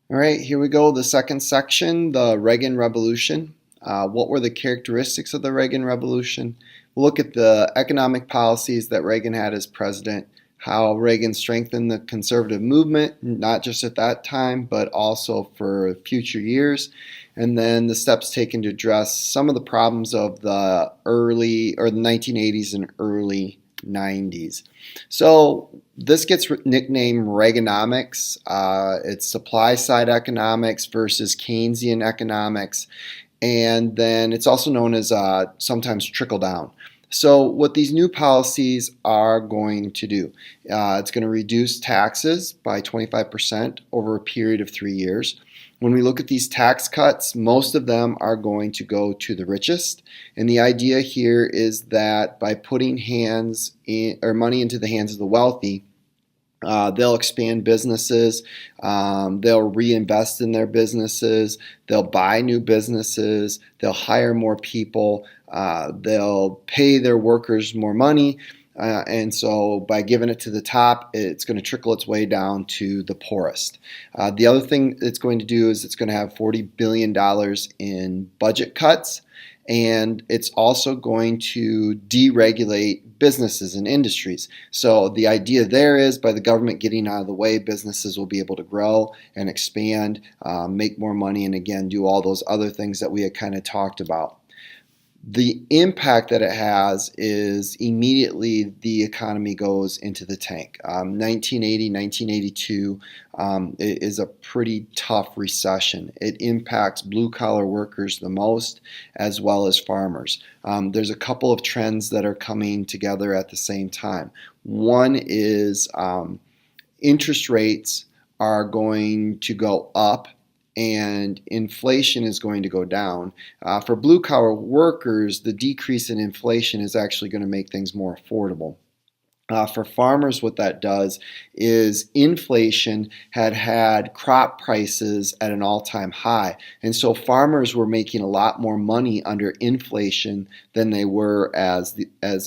All right, here we go. The second section, the Reagan Revolution. What were the characteristics of the Reagan Revolution? We'll look at the economic policies that Reagan had as president, how Reagan strengthened the conservative movement, not just at that time, but also for future years, and then the steps taken to address some of the problems of the early or the 1980s and early 90s. So this gets nicknamed Reaganomics. It's supply side economics versus Keynesian economics. And then it's also known as sometimes trickle down. So what these new policies are going to do, it's going to reduce taxes by 25% over a period of 3 years. When we look at these tax cuts, most of them are going to go to the richest. And the idea here is that by putting money into the hands of the wealthy, they'll expand businesses, they'll reinvest in their businesses, they'll buy new businesses, they'll hire more people, they'll pay their workers more money. And so by giving it to the top, it's going to trickle its way down to the poorest. The other thing it's going to do is it's going to have $40 billion in budget cuts, and it's also going to deregulate businesses and industries. So the idea there is by the government getting out of the way, businesses will be able to grow and expand, make more money, and again, do all those other things that we had kind of talked about. The impact that it has is immediately the economy goes into the tank. 1980, 1982 is a pretty tough recession. It impacts blue-collar workers the most, as well as farmers. There's a couple of trends that are coming together at the same time. One is interest rates are going to go up and inflation is going to go down. For blue-collar workers, the decrease in inflation is actually going to make things more affordable. For farmers, what that does is inflation had crop prices at an all-time high. And so farmers were making a lot more money under inflation than they were as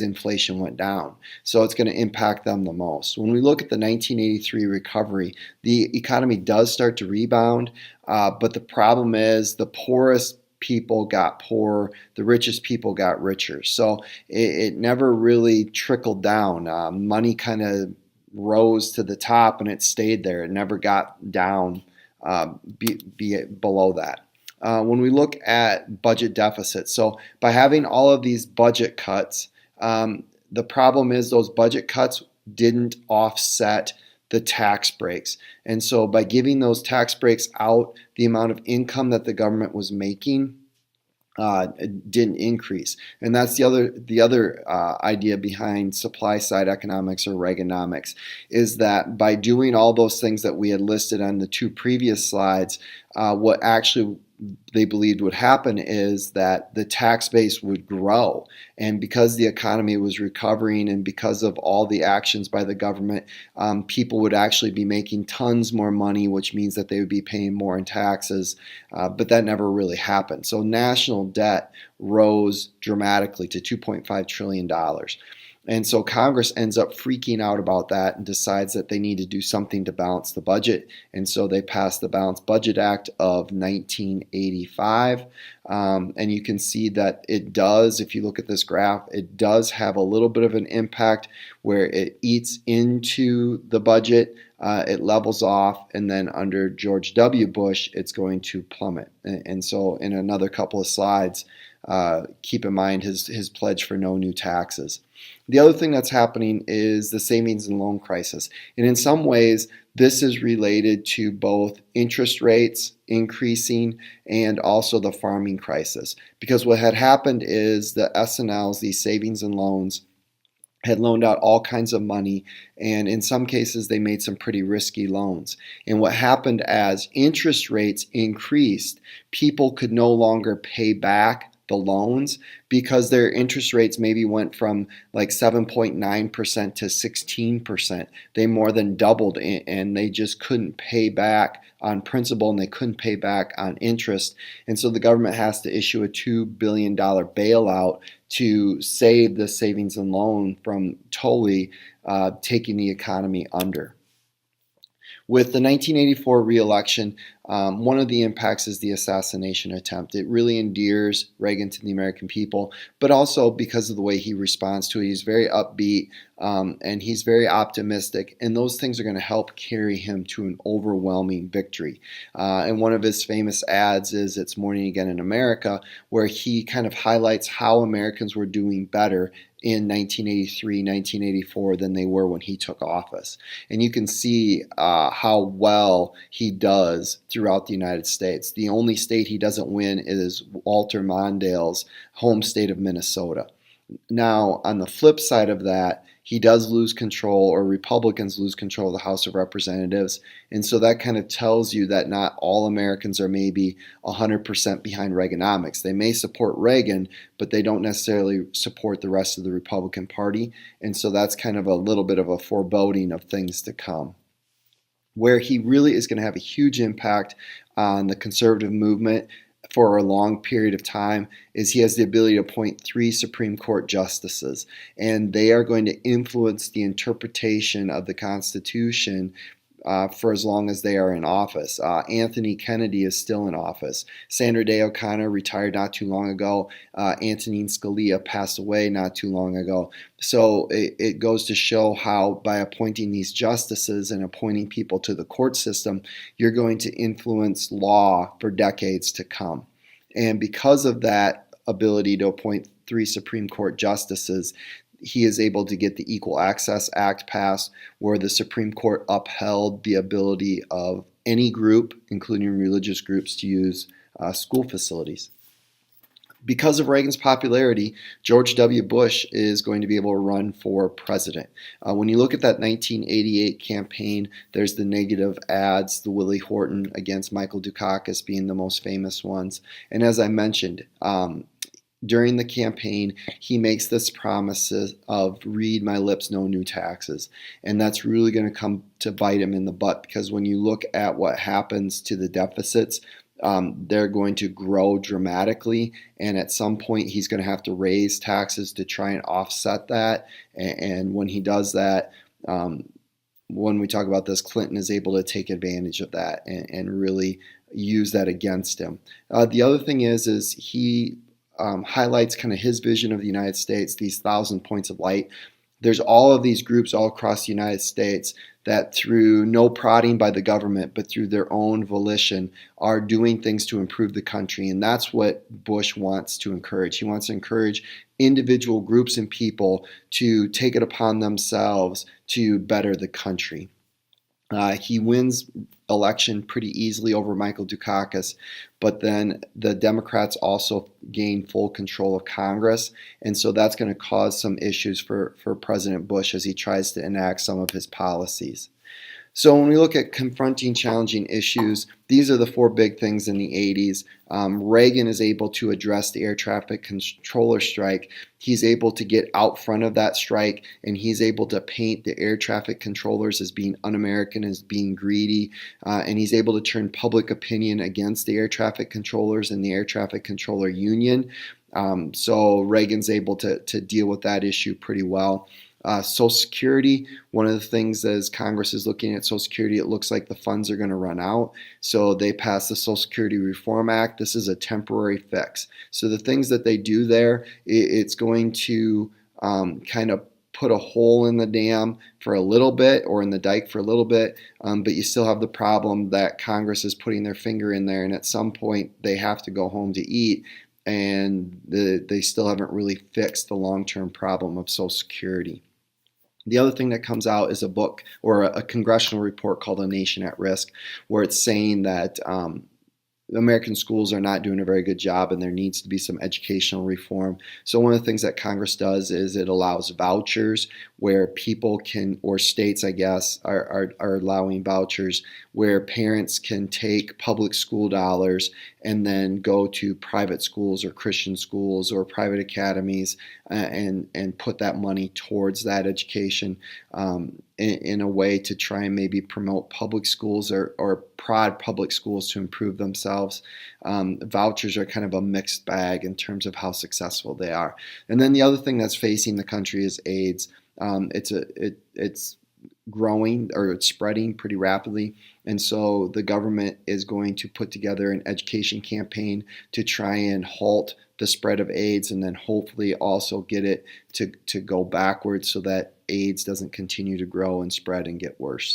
inflation went down. So it's going to impact them the most. When we look at the 1983 recovery, the economy does start to rebound, but the problem is the poorest people got poorer, the richest people got richer. So it never really trickled down. Money kind of rose to the top and it stayed there. It never got down below that. When we look at budget deficits, so by having all of these budget cuts, the problem is those budget cuts didn't offset the tax breaks. And so by giving those tax breaks out, the amount of income that the government was making didn't increase. And that's the other idea behind supply side economics or Reaganomics, is that by doing all those things that we had listed on the two previous slides, what actually they believed would happen is that the tax base would grow. And because the economy was recovering and because of all the actions by the government, people would actually be making tons more money, which means that they would be paying more in taxes. But that never really happened. So national debt rose dramatically to $2.5 trillion. And so Congress ends up freaking out about that and decides that they need to do something to balance the budget. And so they passed the Balanced Budget Act of 1985. And you can see that it does, if you look at this graph, it does have a little bit of an impact where it eats into the budget. It levels off, and then under George W. Bush, it's going to plummet. And so in another couple of slides, keep in mind his pledge for no new taxes. The other thing that's happening is the savings and loan crisis. And in some ways, this is related to both interest rates increasing and also the farming crisis. Because what had happened is the S&Ls, these savings and loans, had loaned out all kinds of money, and in some cases they made some pretty risky loans. And what happened as interest rates increased, people could no longer pay back the loans because their interest rates maybe went from like 7.9% to 16%. They more than doubled, and they just couldn't pay back on principal and they couldn't pay back on interest. And so the government has to issue a $2 billion bailout to save the savings and loan from totally taking the economy under. With the 1984 reelection, one of the impacts is the assassination attempt. It really endears Reagan to the American people, but also because of the way he responds to it. He's very upbeat and he's very optimistic, and those things are going to help carry him to an overwhelming victory. And one of his famous ads is "It's Morning Again in America," where he kind of highlights how Americans were doing better in 1983, 1984 than they were when he took office. And you can see how well he does throughout the United States. The only state he doesn't win is Walter Mondale's home state of Minnesota. Now, on the flip side of that, he does lose control, or Republicans lose control of the House of Representatives. And so that kind of tells you that not all Americans are maybe 100% behind Reaganomics. They may support Reagan, but they don't necessarily support the rest of the Republican Party. And so that's kind of a little bit of a foreboding of things to come. Where he really is going to have a huge impact on the conservative movement for a long period of time is he has the ability to appoint 3 Supreme Court justices, and they are going to influence the interpretation of the Constitution for as long as they are in office. Anthony Kennedy is still in office. Sandra Day O'Connor retired not too long ago. Antonin Scalia passed away not too long ago. So it goes to show how by appointing these justices and appointing people to the court system, you're going to influence law for decades to come. And because of that ability to appoint 3 Supreme Court justices, he is able to get the Equal Access Act passed, where the Supreme Court upheld the ability of any group, including religious groups, to use school facilities. Because of Reagan's popularity, George W. Bush is going to be able to run for president. When you look at that 1988 campaign, there's the negative ads, the Willie Horton against Michael Dukakis being the most famous ones. And as I mentioned, during the campaign, he makes this promise of "read my lips, no new taxes." And that's really going to come to bite him in the butt, because when you look at what happens to the deficits, they're going to grow dramatically. And at some point, he's going to have to raise taxes to try and offset that. And when he does that, when we talk about this, Clinton is able to take advantage of that and really use that against him. The other thing is he highlights kind of his vision of the United States, these 1,000 points of light. There's all of these groups all across the United States that, through no prodding by the government, but through their own volition, are doing things to improve the country. And that's what Bush wants to encourage. He wants to encourage individual groups and people to take it upon themselves to better the country. He wins election pretty easily over Michael Dukakis, but then the Democrats also gain full control of Congress, and so that's going to cause some issues for President Bush as he tries to enact some of his policies. So when we look at confronting challenging issues, these are the 4 big things in the 80s. Reagan is able to address the air traffic controller strike. He's able to get out front of that strike, and he's able to paint the air traffic controllers as being un-American, as being greedy, and he's able to turn public opinion against the air traffic controllers and the air traffic controller union. So Reagan's able to deal with that issue pretty well. Social Security, one of the things as Congress is looking at Social Security, it looks like the funds are going to run out. So they passed the Social Security Reform Act. This is a temporary fix. So the things that they do there, it's going to kind of put a hole in the dam for a little bit, or in the dike for a little bit, but you still have the problem that Congress is putting their finger in there, and at some point they have to go home to eat. And they still haven't really fixed the long-term problem of Social Security. The other thing that comes out is a book or a congressional report called A Nation at Risk, where it's saying that American schools are not doing a very good job and there needs to be some educational reform. So one of the things that Congress does is it allows vouchers where people can, or states I guess, are allowing vouchers where parents can take public school dollars and then go to private schools or Christian schools or private academies and put that money towards that education in a way to try and maybe promote public schools or prod public schools to improve themselves. Vouchers are kind of a mixed bag in terms of how successful they are. And then the other thing that's facing the country is AIDS. It's growing, or it's spreading pretty rapidly. And so the government is going to put together an education campaign to try and halt the spread of AIDS, and then hopefully also get it to go backwards so that AIDS doesn't continue to grow and spread and get worse.